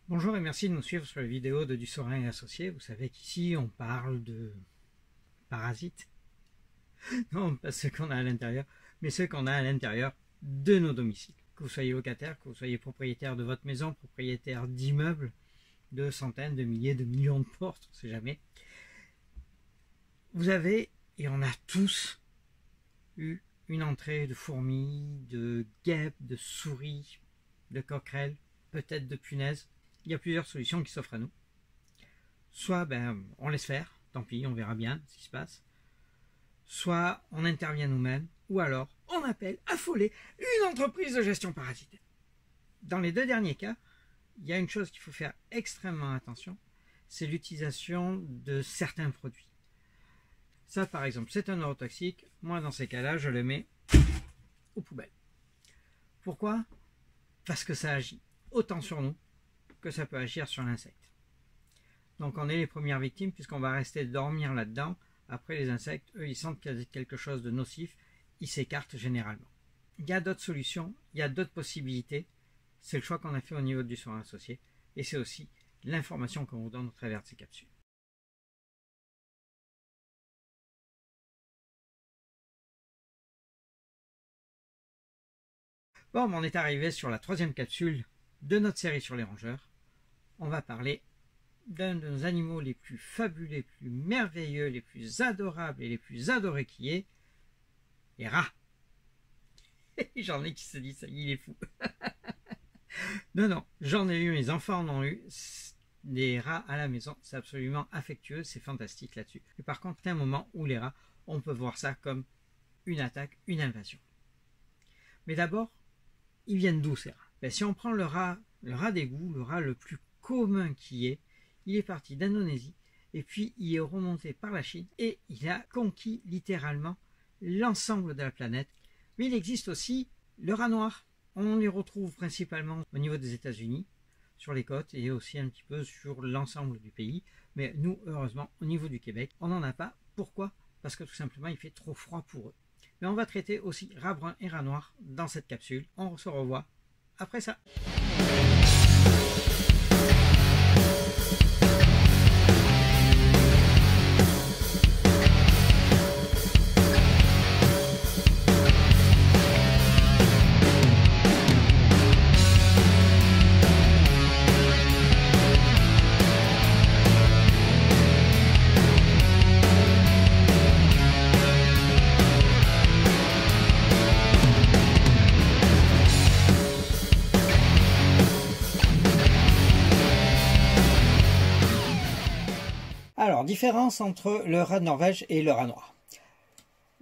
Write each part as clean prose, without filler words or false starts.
Bonjour et merci de nous suivre sur la vidéo de Dussorin et Associés. Vous savez qu'ici on parle de parasites. Non, pas ceux qu'on a à l'intérieur, mais ceux qu'on a à l'intérieur de nos domiciles. Que vous soyez locataire, que vous soyez propriétaire de votre maison, propriétaire d'immeubles, de centaines, de milliers, de millions de portes, on ne sait jamais. Vous avez, et on a tous eu une entrée de fourmis, de guêpes, de souris, de coquerelles, peut-être de punaises. Il y a plusieurs solutions qui s'offrent à nous. Soit on laisse faire, tant pis, on verra bien ce qui se passe. Soit on intervient nous-mêmes, ou alors on appelle, affolé, une entreprise de gestion parasitaire. Dans les deux derniers cas, il y a une chose qu'il faut faire extrêmement attention, c'est l'utilisation de certains produits. Ça, par exemple, c'est un neurotoxique. Moi, dans ces cas-là, je le mets aux poubelles. Pourquoi? Parce que ça agit autant sur nous que ça peut agir sur l'insecte. Donc on est les premières victimes puisqu'on va rester dormir là-dedans. Après, les insectes, eux, ils sentent qu'il y a quelque chose de nocif, ils s'écartent généralement. Il y a d'autres solutions, il y a d'autres possibilités. C'est le choix qu'on a fait au niveau du soin associé et c'est aussi l'information qu'on vous donne au travers de ces capsules. Bon, on est arrivé sur la troisième capsule de notre série sur les rongeurs. On va parler d'un de nos animaux les plus fabuleux, les plus merveilleux, les plus adorables et les plus adorés qui est les rats. J'en ai qui se disent, ça y est, il est fou. Non, j'en ai eu, mes enfants en ont eu. Des rats à la maison, c'est absolument affectueux, c'est fantastique là-dessus. Mais par contre, il y a un moment où les rats, on peut voir ça comme une attaque, une invasion. Mais d'abord, ils viennent d'où ces rats? Si on prend le rat d'égout, le rat le plus commun qui est, il est parti d'Indonésie et puis il est remonté par la Chine et il a conquis littéralement l'ensemble de la planète. Mais il existe aussi le rat noir. On les retrouve principalement au niveau des États-Unis, sur les côtes et aussi un petit peu sur l'ensemble du pays. Mais nous, heureusement, au niveau du Québec, on n'en a pas. Pourquoi? Parce que tout simplement, il fait trop froid pour eux. Mais on va traiter aussi rat brun et rat noir dans cette capsule. On se revoit après ça. Alors, différence entre le rat de Norvège et le rat noir.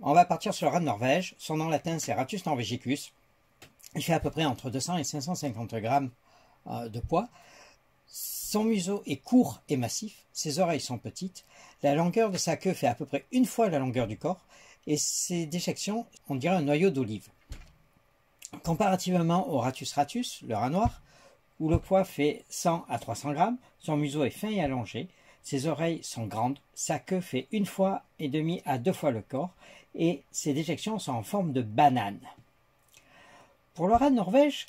On va partir sur le rat de Norvège. Son nom latin, c'est Rattus norvegicus. Il fait à peu près entre 200 et 550 grammes de poids. Son museau est court et massif. Ses oreilles sont petites. La longueur de sa queue fait à peu près une fois la longueur du corps. Et ses déjections, on dirait un noyau d'olive. Comparativement au Rattus ratus, le rat noir, où le poids fait 100 à 300 grammes, son museau est fin et allongé. Ses oreilles sont grandes, sa queue fait une fois et demie à 2 fois le corps et ses déjections sont en forme de banane. Pour le rat de Norvège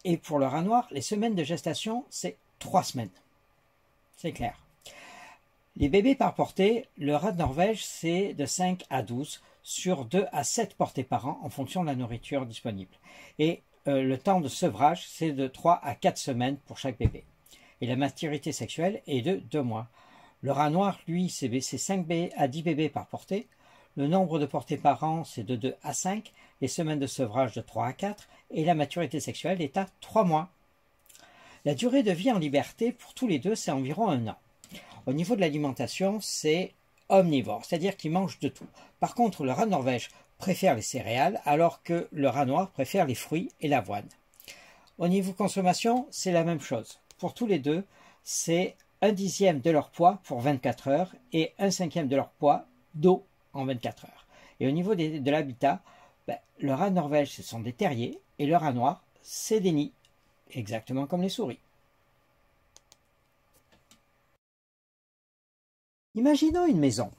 et pour le rat noir, les semaines de gestation, c'est 3 semaines. C'est clair. Les bébés par portée, le rat de Norvège, c'est de 5 à 12 sur 2 à 7 portées par an en fonction de la nourriture disponible. Et le temps de sevrage, c'est de 3 à 4 semaines pour chaque bébé. Et la maturité sexuelle est de 2 mois. Le rat noir, lui, c'est 5 à 10 bébés par portée. Le nombre de portées par an, c'est de 2 à 5. Les semaines de sevrage de 3 à 4. Et la maturité sexuelle est à 3 mois. La durée de vie en liberté pour tous les deux, c'est environ 1 an. Au niveau de l'alimentation, c'est omnivore, c'est-à-dire qu'il mange de tout. Par contre, le rat de Norvège préfère les céréales, alors que le rat noir préfère les fruits et l'avoine. Au niveau consommation, c'est la même chose. Pour tous les deux, c'est 1/10 de leur poids pour 24 heures et 1/5 de leur poids d'eau en 24 heures. Et au niveau de l'habitat, le rat de Norvège, ce sont des terriers et le rat noir, c'est des nids, exactement comme les souris. Imaginons une maison.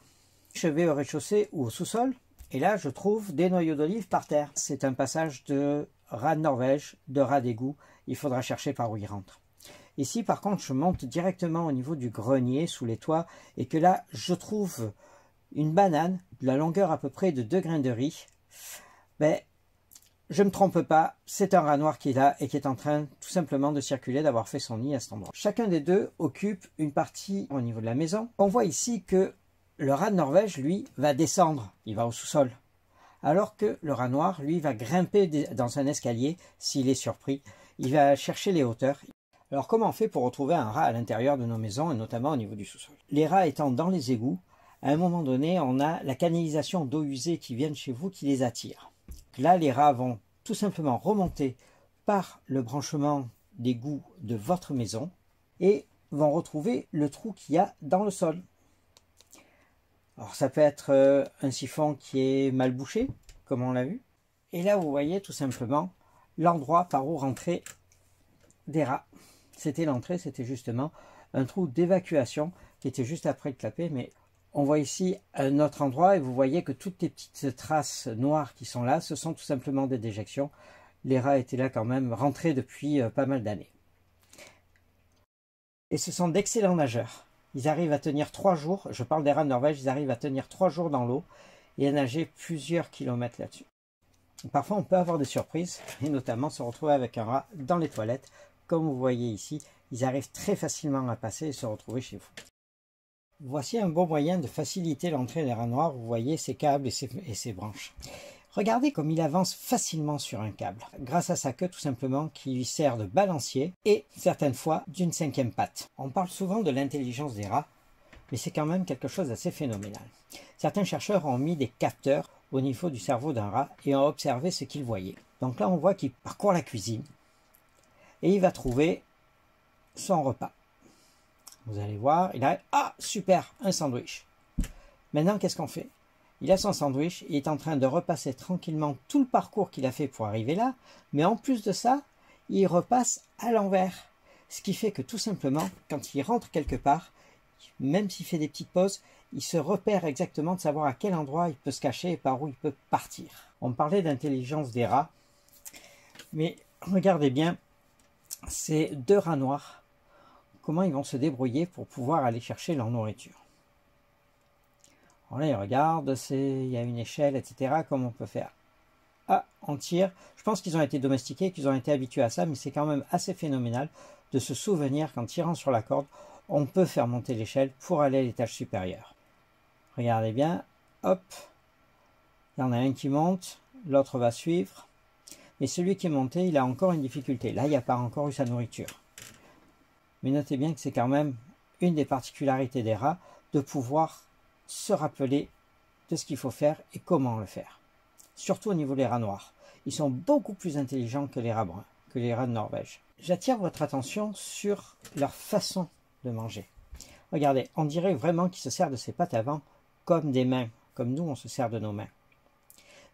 Je vais au rez-de-chaussée ou au sous-sol et là, je trouve des noyaux d'olive par terre. C'est un passage de rat de Norvège, de rat d'égout. Il faudra chercher par où il rentre. Ici, par contre, je monte directement au niveau du grenier, sous les toits, et que là, je trouve une banane de la longueur à peu près de 2 grains de riz. Ben, je ne me trompe pas, c'est un rat noir qui est là et qui est en train tout simplement de circuler, d'avoir fait son nid à cet endroit. Chacun des deux occupe une partie au niveau de la maison. On voit ici que le rat de Norvège, lui, va descendre, il va au sous-sol. Alors que le rat noir, lui, va grimper dans un escalier s'il est surpris. Il va chercher les hauteurs. Alors comment on fait pour retrouver un rat à l'intérieur de nos maisons et notamment au niveau du sous-sol? Les rats étant dans les égouts, à un moment donné, on a la canalisation d'eau usée qui vient de chez vous qui les attire. Là, les rats vont tout simplement remonter par le branchement d'égout de votre maison et vont retrouver le trou qu'il y a dans le sol. Alors ça peut être un siphon qui est mal bouché, comme on l'a vu. Et là, vous voyez tout simplement l'endroit par où rentrer des rats. C'était l'entrée, c'était justement un trou d'évacuation qui était juste après le clapet, mais on voit ici un autre endroit et vous voyez que toutes les petites traces noires qui sont là, ce sont tout simplement des déjections. Les rats étaient là quand même, rentrés depuis pas mal d'années. Et ce sont d'excellents nageurs. Ils arrivent à tenir 3 jours, je parle des rats de Norvège, ils arrivent à tenir 3 jours dans l'eau et à nager plusieurs kilomètres là-dessus. Parfois on peut avoir des surprises, et notamment se retrouver avec un rat dans les toilettes. Comme vous voyez ici, ils arrivent très facilement à passer et se retrouver chez vous. Voici un bon moyen de faciliter l'entrée des rats noirs. Vous voyez ces câbles et ces branches. Regardez comme il avance facilement sur un câble, grâce à sa queue tout simplement qui lui sert de balancier et certaines fois d'une 5e patte. On parle souvent de l'intelligence des rats, mais c'est quand même quelque chose d'assez phénoménal. Certains chercheurs ont mis des capteurs au niveau du cerveau d'un rat et ont observé ce qu'ils voyaient. Donc là on voit qu'il parcourt la cuisine et il va trouver son repas. Vous allez voir, il a... Ah, super, un sandwich. Maintenant, qu'est-ce qu'on fait? Il a son sandwich, il est en train de repasser tranquillement tout le parcours qu'il a fait pour arriver là, mais en plus de ça, il repasse à l'envers. Ce qui fait que tout simplement, quand il rentre quelque part, même s'il fait des petites pauses, il se repère exactement de savoir à quel endroit il peut se cacher et par où il peut partir. On parlait d'intelligence des rats, mais regardez bien, ces 2 rats noirs, comment ils vont se débrouiller pour pouvoir aller chercher leur nourriture. Alors là, ils regardent, il y a une échelle, etc. Comment on peut faire? Ah, on tire. Je pense qu'ils ont été domestiqués, qu'ils ont été habitués à ça, mais c'est quand même assez phénoménal de se souvenir qu'en tirant sur la corde, on peut faire monter l'échelle pour aller à l'étage supérieur. Regardez bien, hop, il y en a un qui monte, l'autre va suivre, mais celui qui est monté, il a encore une difficulté. Là, il n'a pas encore eu sa nourriture. Mais notez bien que c'est quand même une des particularités des rats de pouvoir se rappeler de ce qu'il faut faire et comment le faire. Surtout au niveau des rats noirs. Ils sont beaucoup plus intelligents que les rats bruns, que les rats de Norvège. J'attire votre attention sur leur façon de manger. Regardez, on dirait vraiment qu'ils se servent de ses pattes avant comme des mains, comme nous on se sert de nos mains.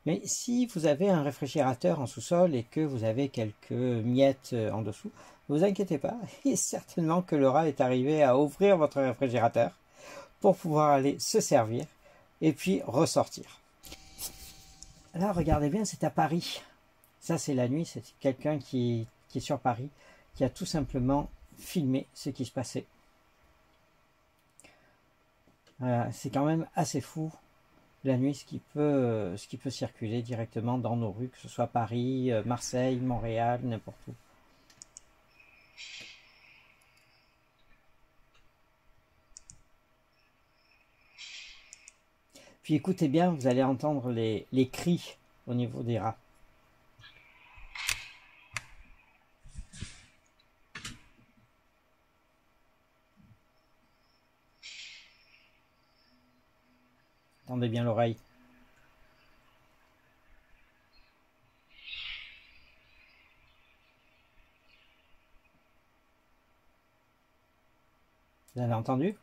Mais si vous avez un réfrigérateur en sous-sol et que vous avez quelques miettes en dessous, ne vous inquiétez pas, il est certainement que le rat est arrivé à ouvrir votre réfrigérateur pour pouvoir aller se servir et puis ressortir. Là, regardez bien, c'est à Paris. Ça, c'est la nuit, c'est quelqu'un qui est sur Paris, qui a tout simplement filmé ce qui se passait. C'est quand même assez fou la nuit ce qui peut circuler directement dans nos rues, que ce soit Paris, Marseille, Montréal, n'importe où. Puis écoutez bien, vous allez entendre les cris au niveau des rats. Tendez bien l'oreille. Vous avez entendu?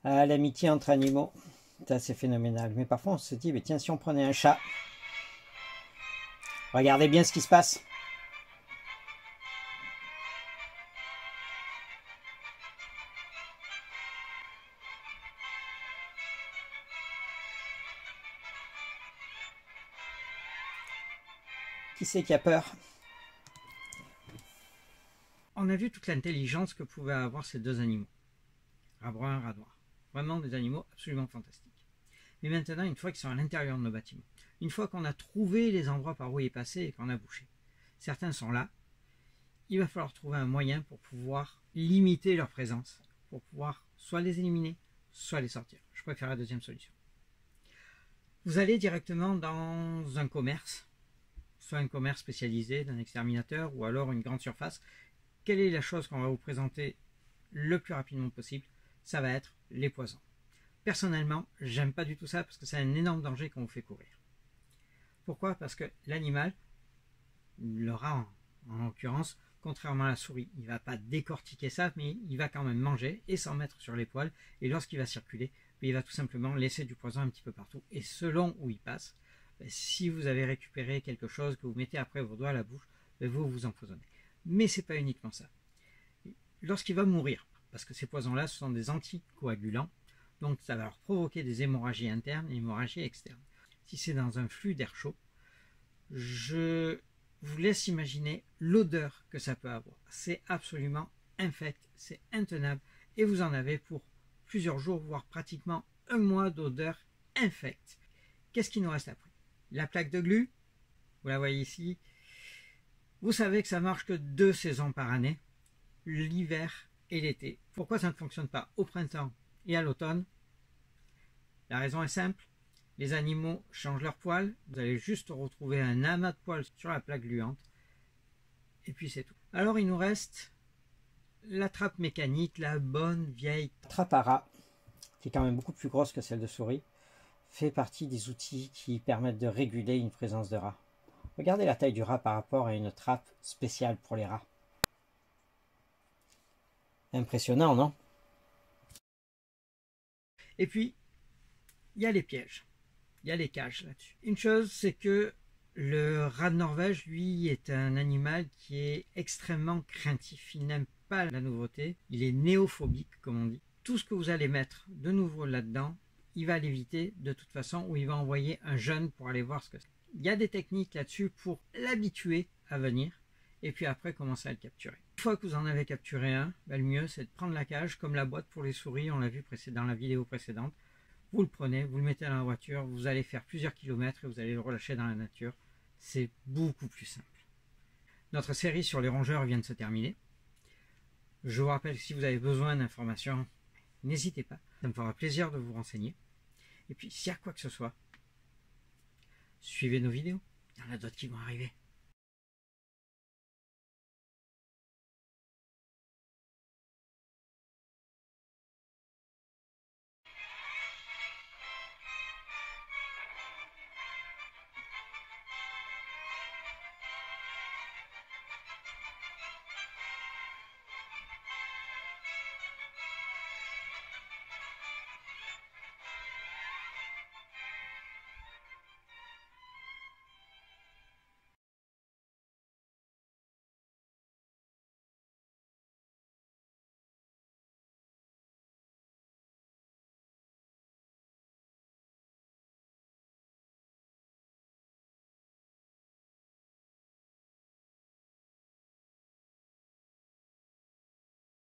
Ah, l'amitié entre animaux, c'est assez phénoménal. Mais parfois on se dit, mais tiens, si on prenait un chat, regardez bien ce qui se passe. Qui c'est qui a peur? On a vu toute l'intelligence que pouvaient avoir ces deux animaux. Rat brun, rat noir. Vraiment des animaux absolument fantastiques. Mais maintenant, une fois qu'ils sont à l'intérieur de nos bâtiments, une fois qu'on a trouvé les endroits par où ils passaient et qu'on a bouché, certains sont là, il va falloir trouver un moyen pour pouvoir limiter leur présence, pour pouvoir soit les éliminer, soit les sortir. Je préfère la deuxième solution. Vous allez directement dans un commerce, soit un commerce spécialisé d'un exterminateur ou alors une grande surface. Quelle est la chose qu'on va vous présenter le plus rapidement possible? Ça va être les poisons. Personnellement, j'aime pas du tout ça parce que c'est un énorme danger qu'on vous fait courir. Pourquoi? Parce que l'animal, le rat en l'occurrence, contrairement à la souris, il ne va pas décortiquer ça, mais il va quand même manger et s'en mettre sur les poils. Et lorsqu'il va circuler, il va tout simplement laisser du poison un petit peu partout. Et selon où il passe, si vous avez récupéré quelque chose que vous mettez après vos doigts à la bouche, vous vous empoisonnez. Mais ce n'est pas uniquement ça. Lorsqu'il va mourir, parce que ces poisons-là, ce sont des anticoagulants, donc ça va leur provoquer des hémorragies internes et hémorragies externes. Si c'est dans un flux d'air chaud, je vous laisse imaginer l'odeur que ça peut avoir. C'est absolument infect, c'est intenable et vous en avez pour plusieurs jours, voire pratiquement un mois d'odeur infecte. Qu'est-ce qui nous reste après? La plaque de glu, vous la voyez ici. Vous savez que ça marche que 2 saisons par année, l'hiver et l'été. Pourquoi ça ne fonctionne pas au printemps et à l'automne? La raison est simple. Les animaux changent leurs poils, vous allez juste retrouver un amas de poils sur la plaque gluante, et puis c'est tout. Alors il nous reste la trappe mécanique, la bonne vieille trappe à rat, qui est quand même beaucoup plus grosse que celle de souris, fait partie des outils qui permettent de réguler une présence de rat. Regardez la taille du rat par rapport à une trappe spéciale pour les rats. Impressionnant, non? Et puis, il y a les pièges. Il y a les cages là-dessus. Une chose, c'est que le rat de Norvège, lui, est un animal qui est extrêmement craintif. Il n'aime pas la nouveauté. Il est néophobique, comme on dit. Tout ce que vous allez mettre de nouveau là-dedans, il va l'éviter de toute façon, ou il va envoyer un jeune pour aller voir ce que c'est. Il y a des techniques là-dessus pour l'habituer à venir, et puis après commencer à le capturer. Une fois que vous en avez capturé un, le mieux c'est de prendre la cage, comme la boîte pour les souris, on l'a vu dans la vidéo précédente. Vous le prenez, vous le mettez dans la voiture, vous allez faire plusieurs kilomètres et vous allez le relâcher dans la nature. C'est beaucoup plus simple. Notre série sur les rongeurs vient de se terminer. Je vous rappelle que si vous avez besoin d'informations, n'hésitez pas. Ça me fera plaisir de vous renseigner. Et puis, s'il y a quoi que ce soit, suivez nos vidéos. Il y en a d'autres qui vont arriver.